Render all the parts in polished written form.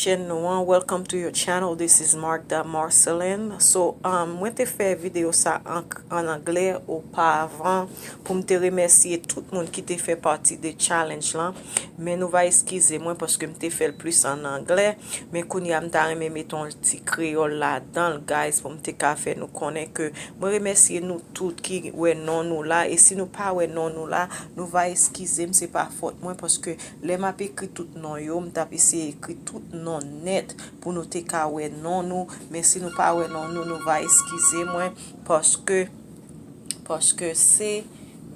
Mwen, welcome to your channel. This is Marcelin. So, mwen te fè video sa en anglais auparavant pou mte remercier tout moun ki te fè parti de challenge lan. Men nou va eskize mwen paske mte fè l plus en anglais. Men koun ya mta reme meton ti kreol la dan guys pou mte ka fè nou konen ke mwen remercier nou tout ki wè non nou la. E si nou pa wè non nou la, nou va eskize mse pa fote mwen paske le map ekri tout non yo, mta pisi ekri tout non net pour nous te ka wè non nous, mais si nous pas wè non nous, nous va excuser moi parce que c'est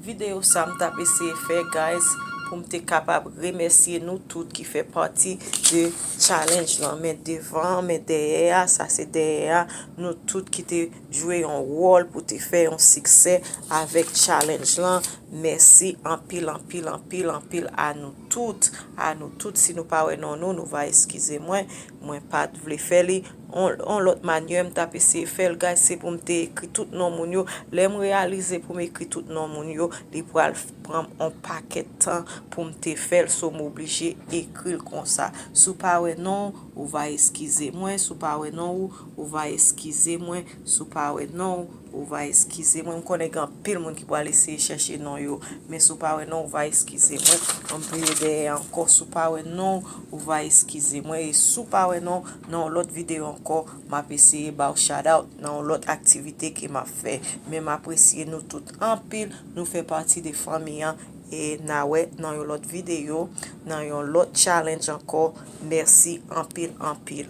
vidéo ça m't'a essayé faire guys pour m'te capable remercier nous toutes qui fait partie de challenge là, mais devant mais derrière ça c'est derrière nous toutes qui te joué un rôle pour te faire un succès avec challenge là. Merci en pile à nous toutes si nous pas non nous va excuser moi pas vle faire li on l'autre manière m't'a essayer faire guys c'est pour m'te écrit tout nom moun yo l'aime réaliser pour m'écrire tout nom moun yo li pour prendre un paquet de temps pour m'te faire so m'obligé écrire comme ça sou pas non ou va excuser moi sou pas non ou va excuser moi sou pas non ou va excuser moi connais grand pile monde qui va laisser chercher non yo mais sou pas non ou va excuser moi on peut aider encore sou pas non ou va excuser moi et sou pas non dans l'autre vidéo encore m'a essayé ba shout out dans l'autre activité qui m'a fait mais m'apprécier nous tout en pile nous fait partie des familles et na ouais dans l'autre vidéo dans l'autre challenge encore merci en pile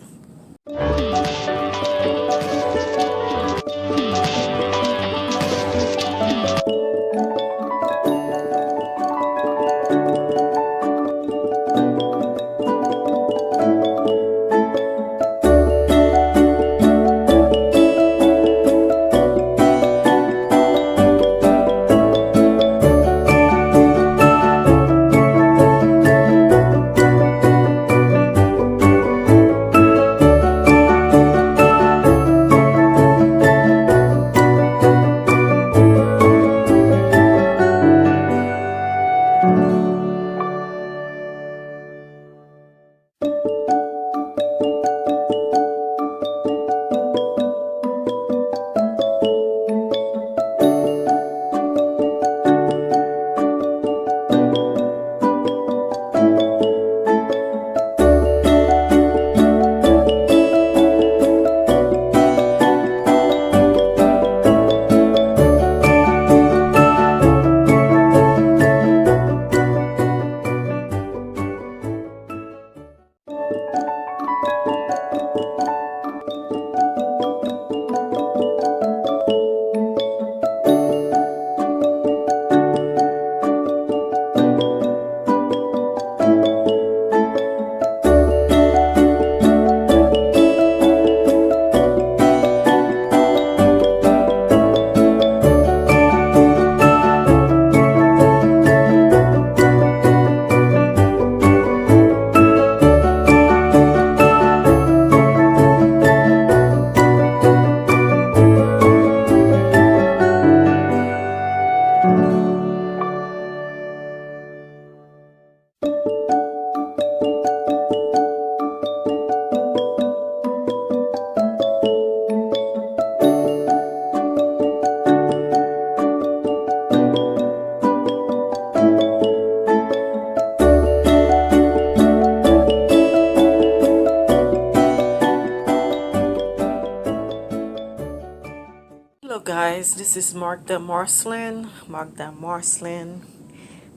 Hello guys, this is Marcelin.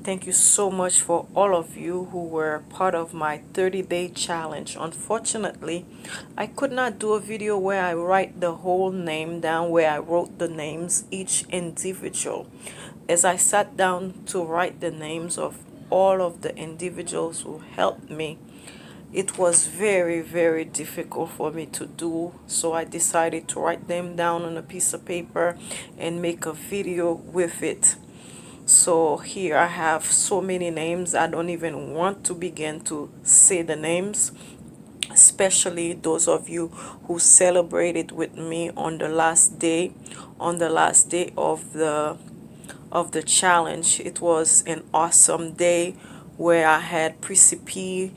Thank you so much for all of you who were part of my 30-day challenge. Unfortunately, I could not do a video where I write the whole name down, where I wrote the names each individual. As I sat down to write the names of all of the individuals who helped me, it was very, very difficult for me to do, so I decided to write them down on a piece of paper and make a video with it. So here I have so many names, I don't even want to begin to say the names, especially those of you who celebrated with me on the last day, of the challenge. It was an awesome day where I had Prissy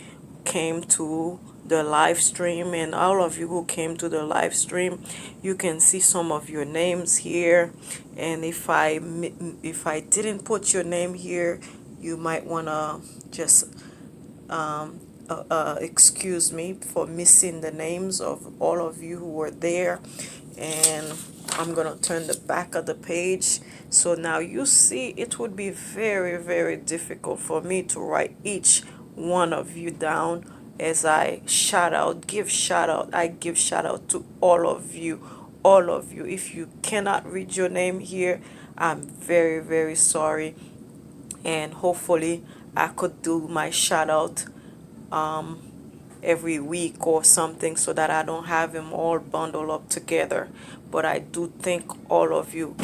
came to the live stream, and all of you who came to the live stream, you can see some of your names here. And if I didn't put your name here, you might want to just excuse me for missing the names of all of you who were there. And I'm gonna turn the back of the page, so now you see it would be very, very difficult for me to write each one of you down as I give shout out. I give shout out to all of you, all of you. If you cannot read your name here, I'm very, very sorry, and hopefully I could do my shout out every week or something, so that I don't have them all bundled up together. But I do thank all of you,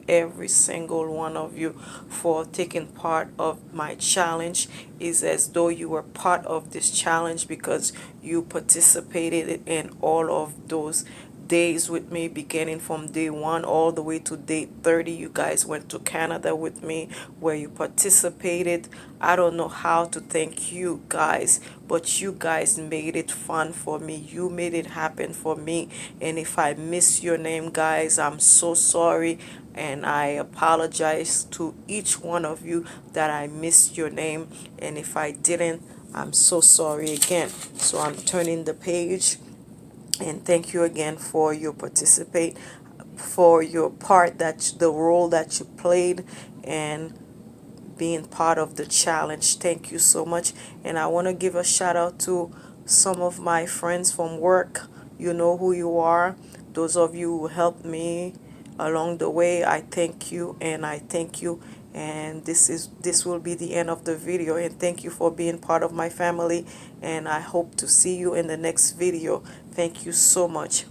every single one of you, for taking part of my challenge. It's as though you were part of this challenge because you participated in all of those days with me, beginning from day 1 all the way to day 30. You guys went to Canada with me, where you participated. I don't know how to thank you guys, but you guys made it fun for me. You made it happen for me. And if I miss your name, guys, I'm so sorry, and I apologize to each one of you that I missed your name. And if I didn't, I'm so sorry again. So I'm turning the page, and thank you again for your participate, for your part, that the role that you played, and being part of the challenge. Thank you so much. And I want to give a shout out to some of my friends from work. You know who you are. Those of you who helped me along the way, I thank you, and I thank you. And this will be the end of the video, and thank you for being part of my family, and I hope to see you in the next video. Thank you so much.